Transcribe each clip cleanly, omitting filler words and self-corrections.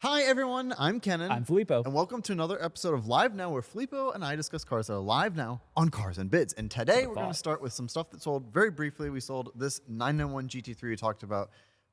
Hi everyone, I'm Kennan. I'm Filippo. And welcome to another episode of Live Now, where Filippo and I discuss cars that are live now on Cars and Bids. And today we're going to start with some stuff that sold very briefly. We sold this 991 GT3 we talked about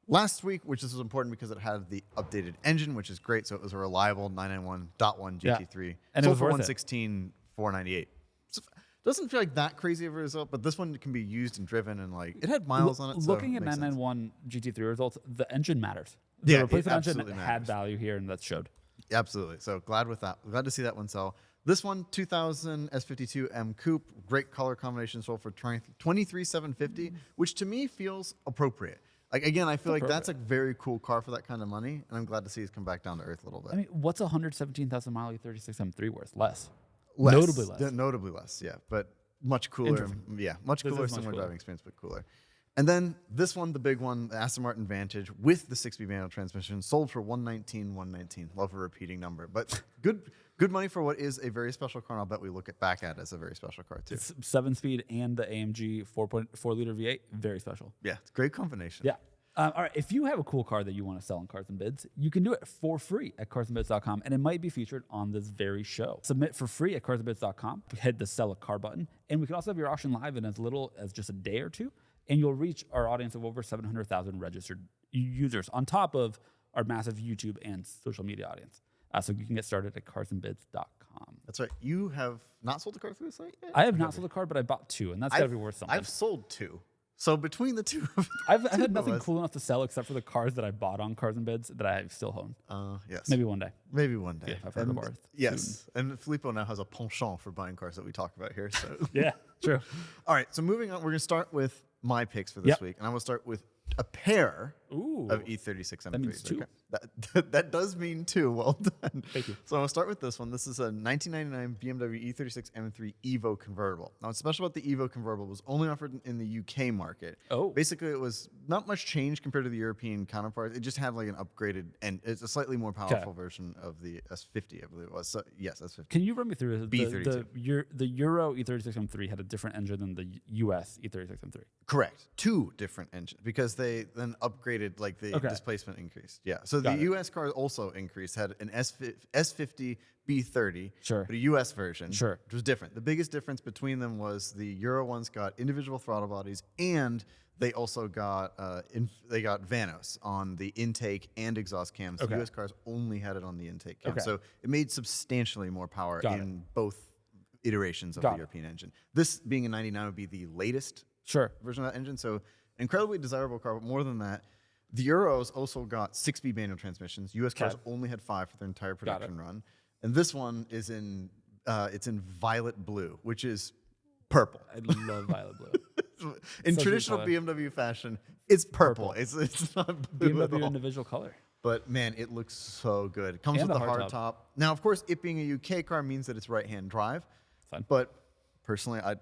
last week, which is important because it had the updated engine, which is great. So it was a reliable 991.1 GT3. Yeah. And sold it was for worth $116,498. So doesn't feel like that crazy of a result, but this one can be used and driven, and like it had miles on it. Looking at 991 GT3 results, the engine matters. The Yeah, it replacement engine absolutely had matters. value here, and that showed. Absolutely. So glad with that. Glad to see that one sell. This one, 2000 S52 M Coupe, great color combination, sold for $23,750, which to me feels appropriate. Like again, I feel like that's a very cool car for that kind of money, and I'm glad to see it's come back down to earth a little bit. I mean, what's a 117,000 mile E36 M3 worth? Less. Less. Notably less. Notably less, yeah, but much cooler. Yeah, much This cooler, is much similar cooler. driving experience, but cooler. And then this one, the big one, the Aston Martin Vantage with the 6-speed manual transmission, sold for $119,119. Love a repeating number, but good money for what is a very special car. And I'll bet we look back at it as a very special car too. It's 7-speed and the AMG 4.4 liter V8. Very special. Yeah, it's a great combination. Yeah. All right. If you have a cool car that you want to sell on Cars and Bids, you can do it for free at carsandbids.com, and it might be featured on this very show. Submit for free at carsandbids.com. Hit the sell a car button, and we can also have your auction live in as little as just a day or two, and you'll reach our audience of over 700,000 registered users on top of our massive YouTube and social media audience. So you can get started at carsandbids.com. That's right. You have not sold a car through the site yet? I have not sold a car, but I bought two, and that's got to be worth something. I've sold 2. So between the two of I've had of nothing us- cool enough to sell except for the cars that I bought on Cars and Bids that I still own. Yes. Maybe one day. Maybe one day. Yeah, I've heard And- of ours Yes. And Filippo now has a penchant for buying cars that we talk about here. So Yeah, true. all right. So moving on, we're going to start with my picks for this Yep. week. And I'm going to start with a pair Ooh. of E36 M3s. That means two. That does mean 2. Well done. Thank you. So I'm going to start with this one. This is a 1999 BMW E36 M3 Evo convertible. Now, what's special about the Evo convertible was only offered in the UK market. Oh. Basically, it was not much change compared to the European counterparts. It just had like an upgraded, and it's a slightly more powerful version of the S50, I believe it was. So, yes, S50. Can you run me through B32. the Euro E36 M3 had a different engine than the US E36 M3? Correct. 2 different engines because they then upgraded, like the displacement increased. Yeah. So the US car also increased, had an S50 B30, Sure. but a US version, Sure. which was different. The biggest difference between them was the Euro ones got individual throttle bodies, and they also got they got Vanos on the intake and exhaust cams. The US cars only had it on the intake cam, so it made substantially more power in both iterations of the European engine. This being a 99 would be the latest version of that engine, so incredibly desirable car. But more than that, the Euros also got 6-speed manual transmissions. US cars only had 5 for their entire production run, and this one is in it's in violet blue, which is purple. I love violet blue. In Such a traditional color. BMW fashion, it's purple. It's not blue at BMW all. individual color. But man, it looks so good. It comes And with the the hard hard top. top. Now, of course, it being a UK car means that it's right-hand drive. Fine. But personally, I'm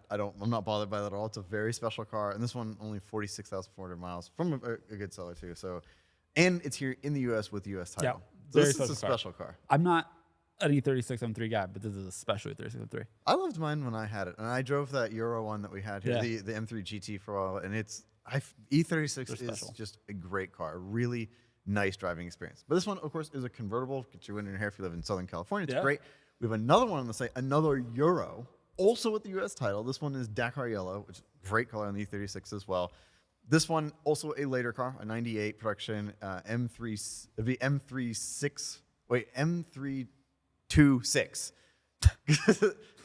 not bothered by that at all. It's a very special car, and this one only 46,400 miles from a good seller too. So, and it's here in the US with the US title. So very this is a special car. special car. I'm not an E36 M3 guy, but this is a special E36 M3. I loved mine when I had it, and I drove that Euro one that we had here, Yeah. the M3 GT for a while, and E36 is special. just a great car, a really nice driving experience. But this one, of course, is a convertible. Gets you in your hair if you live in Southern California. It's great. We have another one on the site, another Euro, also with the US title. This one is Dakar Yellow, which is a great color on the E36 as well. This one, also a later car, a 98 production M326.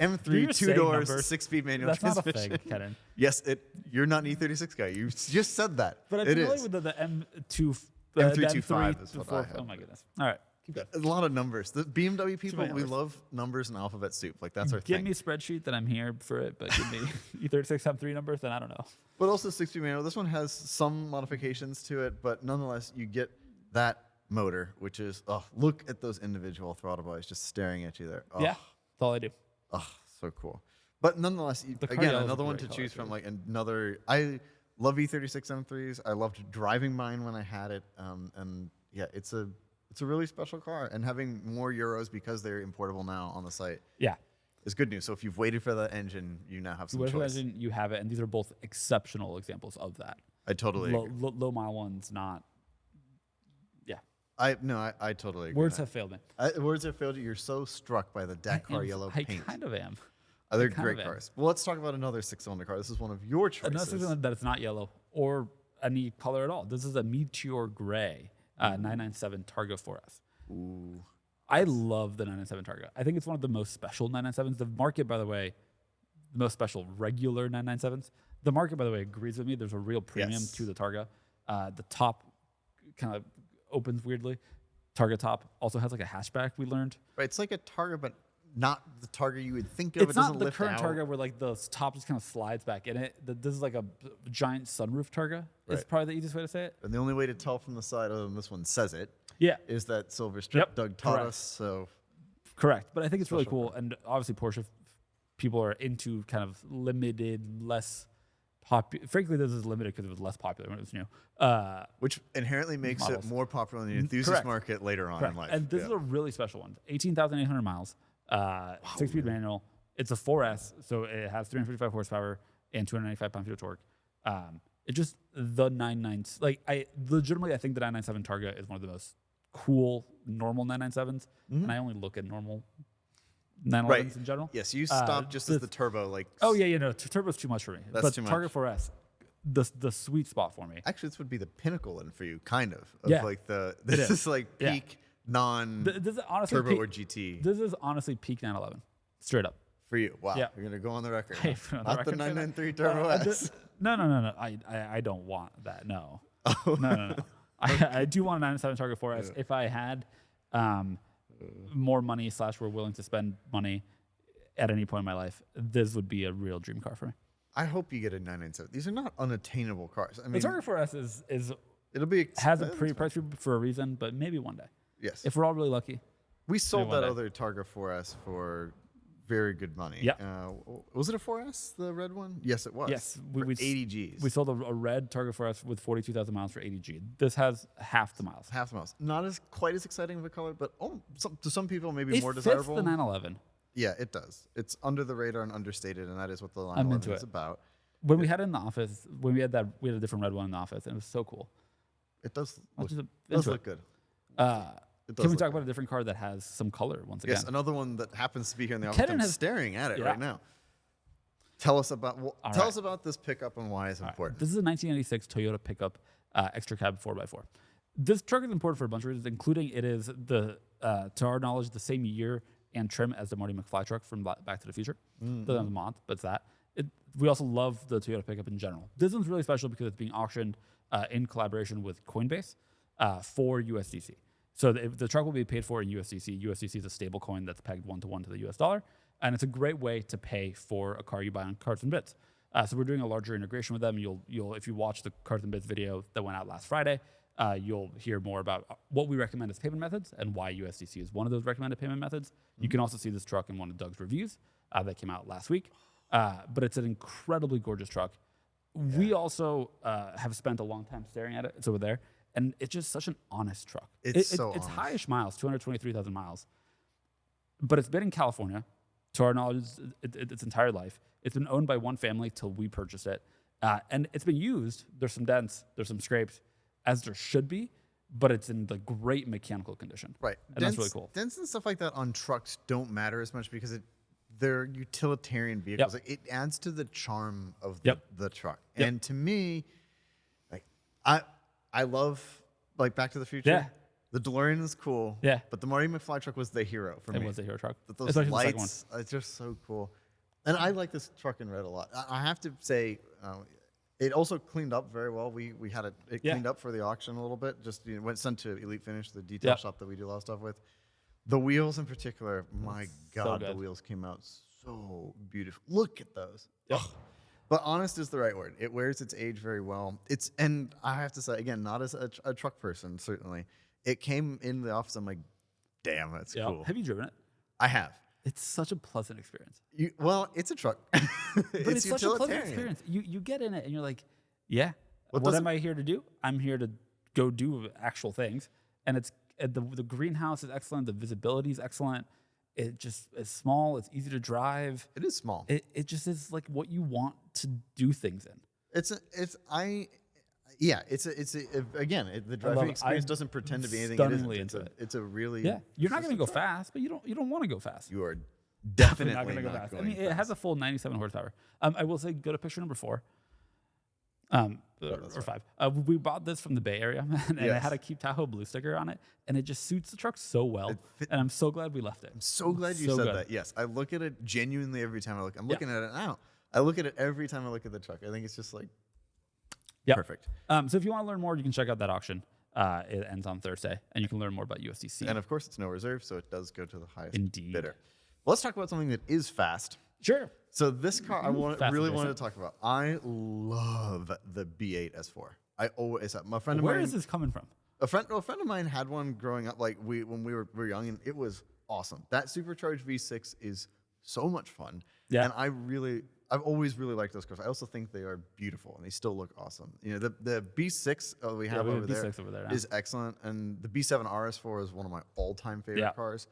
M3 say 2 doors, numbers? 6-speed manual That's not a transmission. thing, Kennan. Yes, you're not an E36 guy. You just said that. But I'm it familiar is. with the M2. M325 is what I have. Oh my goodness. All right. Keep going. A lot of numbers. The BMW people, many we numbers. love numbers and alphabet soup. Like that's our Give thing. me a spreadsheet, then I'm here for it. But give me E36 M3 numbers, then I don't know. But also 6-speed manual. This one has some modifications to it, but nonetheless, you get that motor, which is, look at those individual throttle bodies just staring at you there. Oh, Yeah, that's all I do. so cool. But nonetheless, car again, yellow is a another one to great choose color, from. Like another, I love E36 M3s. I loved driving mine when I had it, and yeah, it's a really special car. And having more Euros because they're importable now on the site, Yeah. is good news. So if you've waited for that engine, you now have some Whatever choice. engine you have it, and these are both exceptional examples of that. I totally agree. Low mile ones, not. Yeah. I totally agree. Words have failed me. Words have failed you. You're so struck by the Dakar yellow paint. I kind of am. They're great cars. Well, let's talk about another 6-cylinder car. This is one of your choices. Another 6-cylinder that it's not yellow or any color at all. This is a Meteor Gray 997 Targa 4S. Ooh. I love the 997 Targa. I think it's one of the most special 997s. The market, by the way, the most special regular 997s. The market, by the way, agrees with me. There's a real premium to the Targa. The top kind of opens weirdly. Targa top also has like a hatchback, we learned. Right, it's like a Targa, but not the Targa you would think of. It's it doesn't not the lift current out. Targa where like the top just kind of slides back in it. This is like a giant sunroof Targa. It's probably the easiest way to say it. And the only way to tell from the side, other than this one says it, is that silver strip Doug taught us. So correct, but I think it's really cool. And obviously Porsche people are into kind of limited, less popular. Frankly, this is limited because it was less popular when it was new. Which inherently makes models. it more popular in the enthusiast market later on in life. And this is a really special one. 18,800 miles, 6-speed manual. It's a 4S, so it has 355 horsepower and 295 pound-feet of torque. It just the 997. Like I think the 997 Targa is one of the most cool normal 997s, and I only look at normal 911s in general. Yes, you stopped just as the turbo. Like no, turbo's too much for me. That's but too much. Targa 4S, the sweet spot for me. Actually, this would be the pinnacle then for you, kind of. Like this is like peak This is honestly turbo peak, or GT. This is honestly peak 911, straight up. For you, wow. Yeah. You're gonna go on the record. Hey, Not the 993 Turbo S. No. I don't want that. No. No. I do want a 997 Targa 4S. If I had more money / were willing to spend money at any point in my life, this would be a real dream car for me. I hope you get a 997. These are not unattainable cars. I mean, The Targa 4S is it'll be has a price for a reason, but maybe one day. Yes. If we're all really lucky. We sold that day. other Targa 4S for very good money. Yeah. Was it a 4S, the red one? Yes, it was. Yes. For 80 Gs. We sold a red Targa 4S with 42,000 miles for 80 G. This has half the miles. Half the miles. Not as quite as exciting of a color, but to some people maybe more It desirable. fits the 911. Yeah, it does. It's under the radar and understated, and that is what the I'm 911 into is it. about. When we had it in the office, we had a different red one in the office, and it was so cool. It does I'll look, just does into look it. good. Can we talk about a different car that has some color once again? Yes, another one that happens to be here in the office. Kennan I'm has- staring at it Yeah. right now. Tell us about right. us about this pickup and why it's important. This is a 1996 Toyota pickup XtraCab 4x4. This truck is important for a bunch of reasons, including it is to our knowledge, the same year and trim as the Marty McFly truck from Back to the Future. Doesn't have the month, but it's that. We also love the Toyota pickup in general. This one's really special because it's being auctioned in collaboration with Coinbase for USDC. So the truck will be paid for in USDC. USDC is a stable coin that's pegged 1-to-1 to the US dollar. And it's a great way to pay for a car you buy on Cards and Bits. So we're doing a larger integration with them. You'll if you watch the Cards and Bits video that went out last Friday, you'll hear more about what we recommend as payment methods and why USDC is one of those recommended payment methods. You can also see this truck in one of Doug's reviews that came out last week. But it's an incredibly gorgeous truck. Yeah. We also have spent a long time staring at it. It's over there. And it's just such an honest truck. It's honest. High-ish miles, 223,000 miles. But it's been in California, to our knowledge, its entire life. It's been owned by one family till we purchased it. And it's been used. There's some dents. There's some scrapes, as there should be. But it's in the great mechanical condition. Right. And that's really cool. Dents and stuff like that on trucks don't matter as much because they're utilitarian vehicles. Yep. Like, it adds to the charm of the truck. Yep. And to me, like I love like Back to the Future. Yeah. The DeLorean is cool. Yeah. But the Marty McFly truck was the hero for me. It was a hero truck. But those Especially the second lights, it's just so cool. And I like this truck in red a lot. I have to say, it also cleaned up very well. We had it cleaned up for the auction a little bit. Just went sent to Elite Finish, the detail shop that we do a lot of stuff with. The wheels in particular, my God, the wheels came out so beautiful. Look at those. Yep. But honest is the right word. It wears its age very well. And I have to say, again, not as a truck person, certainly. It came in the office, I'm like, damn, that's cool. Have you driven it? I have. It's such a pleasant experience. Well, it's a truck. But it's such a pleasant experience. You get in it and you're like, yeah, what am I here to do? I'm here to go do actual things. And it's the greenhouse is excellent. The visibility is excellent. It just is small. It's easy to drive. It is small. It just is like what you want to do things in. Yeah, the driving experience doesn't pretend to be anything it isn't. It's a really You're not going to go fast, but you don't want to go fast. You are definitely not going to go fast. I mean, it has a full 97 horsepower. I will say, go to picture number 4. Or 5. We bought this from the Bay Area, and it had a Keep Tahoe blue sticker on it, and it just suits the truck so well. And I'm so glad we left it. I'm so glad you said that. Yes, I look at it genuinely every time I look. I'm looking at it now. I look at it every time I look at the truck. I think it's just like perfect. So if you want to learn more, you can check out that auction. It ends on Thursday, and you can learn more about USDC. And of course, it's no reserve, so it does go to the highest bidder. Well, let's talk about something that is fast. Sure. So this car, I really wanted to talk about. I love the B8 S4. I always have. My friend of mine. Where is this coming from? A friend of mine had one growing up. Like when we were young, and it was awesome. That supercharged V6 is so much fun. Yeah. And I've always really liked those cars. I also think they are beautiful and they still look awesome. You know, the B6 we have over there is excellent, and the B7 RS4 is one of my all-time favorite cars.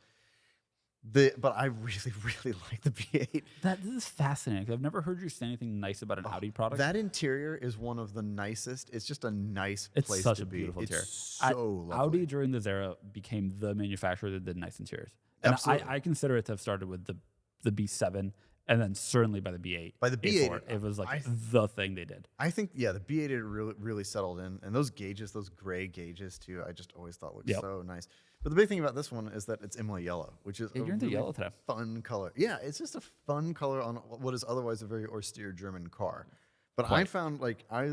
But I really, really like the B8. This is fascinating. I've never heard you say anything nice about an Audi product. That interior is one of the nicest. It's just a nice place to be. It's such a beautiful interior. So lovely. Audi during this era became the manufacturer that did nice interiors. And absolutely. I consider it to have started with the B7 and then certainly by the B8. By the B8, A4, it was like the thing they did. I think, the B8 had really settled in. And those gauges, those gray gauges too, I just always thought looked so nice. But the big thing about this one is that it's Imola yellow, which is a really yellow today. Fun color. Yeah, it's just a fun color on what is otherwise a very austere German car. But I found, I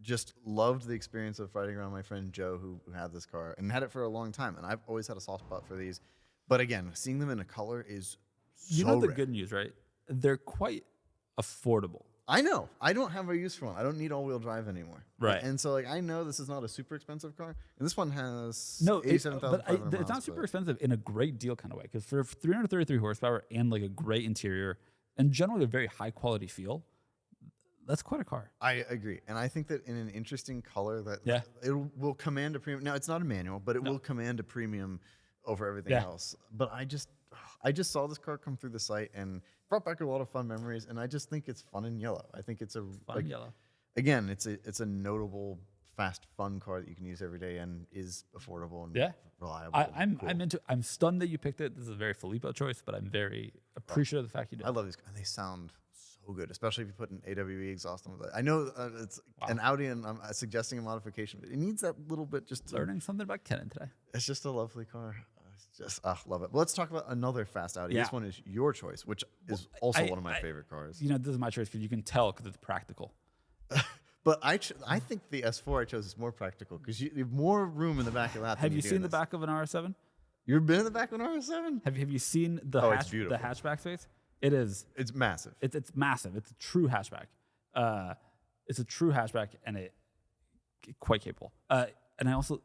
just loved the experience of riding around my friend Joe, who had this car and had it for a long time. And I've always had a soft spot for these. But again, seeing them in a color is so the good news, right? They're quite affordable. I know. I don't have a use for one. I don't need all-wheel drive anymore. Right. And so, I know this is not a super expensive car. And this one has but 87,500 miles. It's not super expensive in a great deal kind of way. Because for 333 horsepower and a great interior and generally a very high-quality feel, that's quite a car. I agree. And I think that in an interesting color that it will command a premium. Now, it's not a manual, but it will command a premium over everything else. But I just saw this car come through the site and brought back a lot of fun memories, and I just think it's fun in yellow. I think it's fun yellow. Again, it's a notable, fast, fun car that you can use every day and is affordable and reliable. I'm stunned that you picked it. This is a very Filippo choice, but I'm very appreciative of the fact you did. I love these, and they sound so good, especially if you put an AWE exhaust on it. I know it's an Audi, and I'm suggesting a modification, but it needs that little bit just learning something about Kennan today. It's just a lovely car. Just love it. But let's talk about another fast Audi. This one is your choice, which is also one of my favorite cars. This is my choice because you can tell because it's practical. But I think the S4 I chose is more practical because you have more room in the back of that. Have you seen the back of an RS7? You've been in the back of an RS7? Have you seen the hatchback space? It is. It's massive. It's massive. It's a true hatchback. It's a true hatchback, and it quite capable. And I also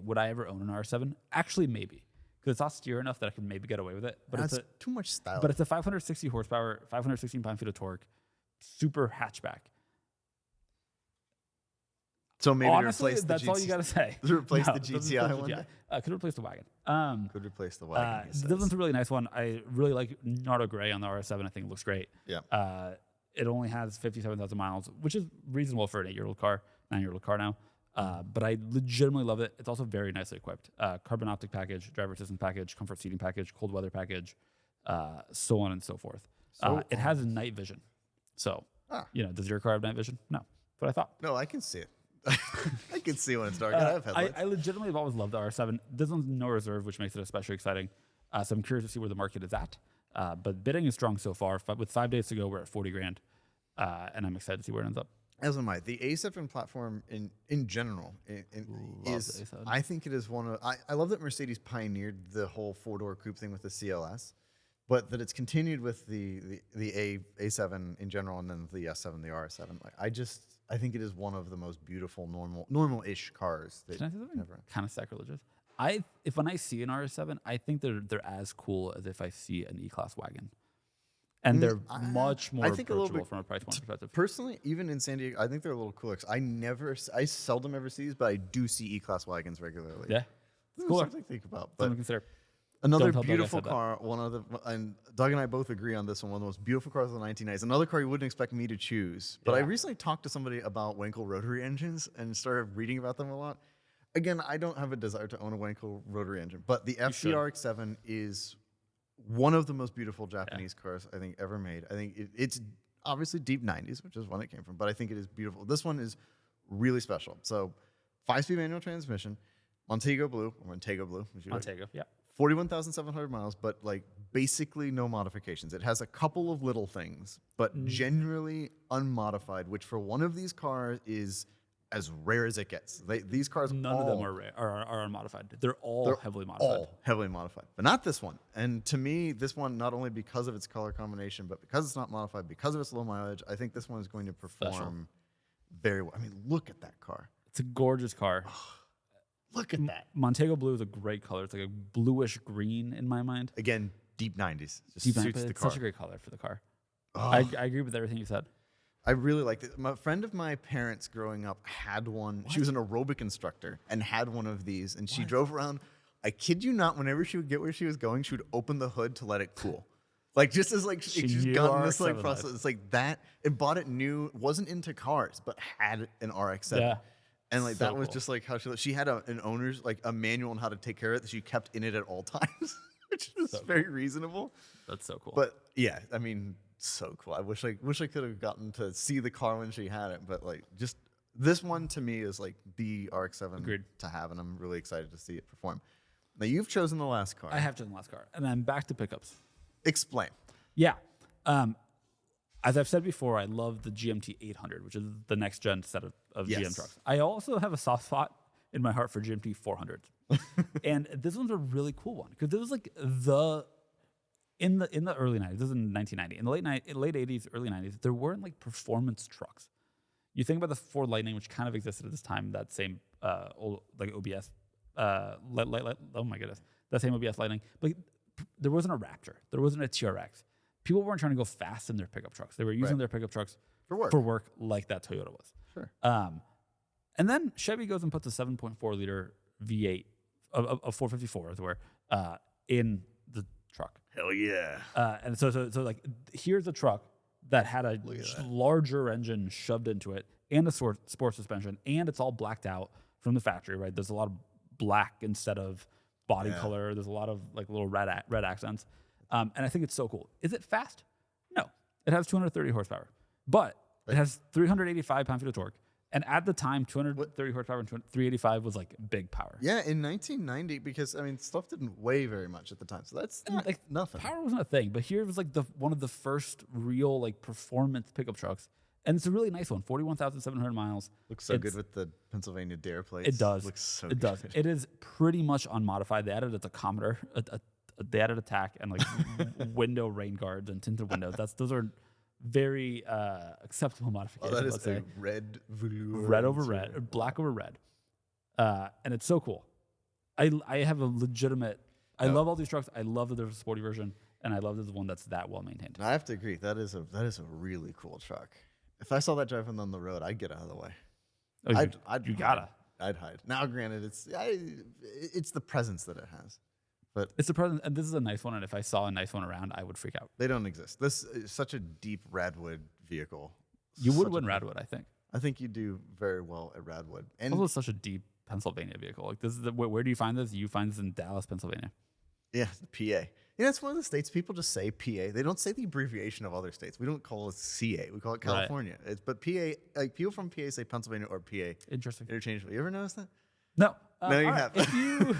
would I ever own an RS7? Actually, maybe. Because it's austere enough that I can maybe get away with it. But it's too much style. But it's a 560 horsepower, 516 pound-feet of torque, super hatchback. So maybe honestly, that's all you got to say. Replace the GTI one? Could replace the wagon. Could replace the wagon, this one's a really nice one. I really like Nardo Gray on the RS7. I think it looks great. Yeah. It only has 57,000 miles, which is reasonable for an 8-year-old car, 9-year-old car now. But I legitimately love it. It's also very nicely equipped. Carbon optic package, driver assistance package, comfort seating package, cold weather package, so on and so forth. It has night vision. So, does your car have night vision? No. But I thought. No, I can see it. I can see when it's dark. I have headlights. I legitimately have always loved the R7. This one's no reserve, which makes it especially exciting. So I'm curious to see where the market is at. But bidding is strong so far. With 5 days to go, we're at $40,000. And I'm excited to see where it ends up. As am I. The A7 platform in general is, I think it is one of, I love that Mercedes pioneered the whole 4-door coupe thing with the CLS, but that it's continued with the A7 in general, and then the S7, the RS7. I think it is one of the most beautiful normal-ish cars. That Can I say something kind of sacrilegious? When I see an RS7, I think they're as cool as if I see an E-Class wagon. And they're much more approachable from a price point perspective. Personally, even in San Diego, I think they're a little cooler. I seldom ever see these, but I do see E-Class wagons regularly. Yeah, it's cooler. Something to think about. Something to consider. Another Don't tell Doug I beautiful said that. car. And Doug and I both agree on this one. One of the most beautiful cars of the 1990s. Another car you wouldn't expect me to choose. But I Yeah. recently talked to somebody about Wankel rotary engines and started reading about them a lot. Again, I don't have a desire to own a Wankel rotary engine, but the should. RX7 is one of the most beautiful Japanese cars I think ever made. I think it's obviously deep 90s, which is when it came from, but I think it is beautiful. This one is really special. So 5-speed manual transmission, Montego Blue, as you like. Montego, yeah. 41,700 miles, but like basically no modifications. It has a couple of little things, but generally unmodified, which for one of these cars is as rare as it gets. These cars, None of them are rare, are unmodified. They're all heavily modified. all heavily modified, but not this one. And to me, this one, not only because of its color combination, but because it's not modified, because of its low mileage, I think this one is going to perform very well. I mean, look at that car. It's a gorgeous car. Look at that. Montego Blue is a great color. It's like a bluish green in my mind. Again, deep 90s. Just Deep suits the it's car. such a great color for the car. Oh. I agree with everything you said. I really liked it. A friend of my parents growing up had one. She was an aerobic instructor and had one of these. And she drove around. I kid you not, whenever she would get where she was going, she would open the hood to let it cool. Like just as like she's knew gotten this like RX-7 process. life. It's like that. And bought it new. Wasn't into cars, but had an RX-7. Yeah. And like So that was cool. just like how she had an owner's like a manual on how to take care of it that she kept in it at all times, which is very reasonable. That's so cool. But yeah, I mean, so cool. I wish I could have gotten to see the car when she had it. But like, just this one to me is like the RX-7 Agreed. to have, and I'm really excited to see it perform. Now you've chosen the last car. I have chosen the last car. And then back to pickups. Explain. Yeah. As I've said before, I love the GMT 800, which is the next gen set of Yes. GM trucks. I also have a soft spot in my heart for GMT 400s. And this one's a really cool one because it was like in the early 90s, this is in 1990, in the late 80s, early 90s, there weren't like performance trucks. You think about the Ford Lightning, which kind of existed at this time, that same old, like OBS, oh my goodness, that same OBS Lightning, but there wasn't a Raptor, there wasn't a TRX. People weren't trying to go fast in their pickup trucks. They were using their pickup trucks For work. like that Toyota was. Sure. And then Chevy goes and puts a 7.4 liter V8 of 454 as where in the truck. Hell yeah. And so like here's a truck that had a larger engine shoved into it and a sport suspension, and it's all blacked out from the factory. Right, there's a lot of black instead of body color. There's a lot of like little red accents. And I think it's so cool. Is it fast? No. It has 230 horsepower, but it has 385 pound-feet of torque. And at the time, 230 horsepower and 385 was like big power. Yeah, in 1990, because I mean, stuff didn't weigh very much at the time, so that's Like nothing. Power wasn't a thing, but here was like one of the first real like performance pickup trucks. And it's a really nice one, 41,700 miles. Looks so good with the Pennsylvania Dare plates. It does. Looks so it good. does. It is pretty much unmodified. They added a tachometer, they added a tack and like window rain guards and tinted windows. Those are very acceptable modifications. Oh, that is let's say. a red velour. Red over red, or black over red, and it's so cool. I have a legitimate. I love all these trucks. I love that there's a sporty version, and I love that there's one that's that well maintained. I have to agree. That is a really cool truck. If I saw that driving on the road, I'd get out of the way. Oh, you gotta. I'd hide. Now, granted, it's the presence that it has, but It's the present, and this is a nice one. And if I saw a nice one around, I would freak out. they don't exist. This is such a deep Radwood vehicle. You would Such win a- Radwood, I think. I think you do very well at Radwood. And Also, such a deep Pennsylvania vehicle. Like this is where do you find this? You find this in Dallas, Pennsylvania. yeah, the PA. Yeah, it's one of the states people just say PA. They don't say the abbreviation of other states. We don't call it CA. We call it California. But PA, like people from PA say Pennsylvania or PA Interesting. interchangeably. You ever notice that? No. No, you all right. have. If you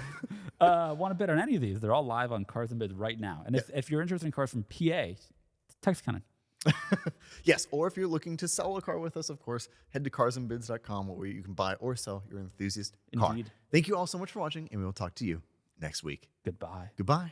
want to bid on any of these, they're all live on Cars and Bids right now. And if you're interested in cars from PA, text Kennan. Yes, or if you're looking to sell a car with us, of course, head to carsandbids.com where you can buy or sell your enthusiast car. Indeed. Thank you all so much for watching, and we will talk to you next week. Goodbye. Goodbye.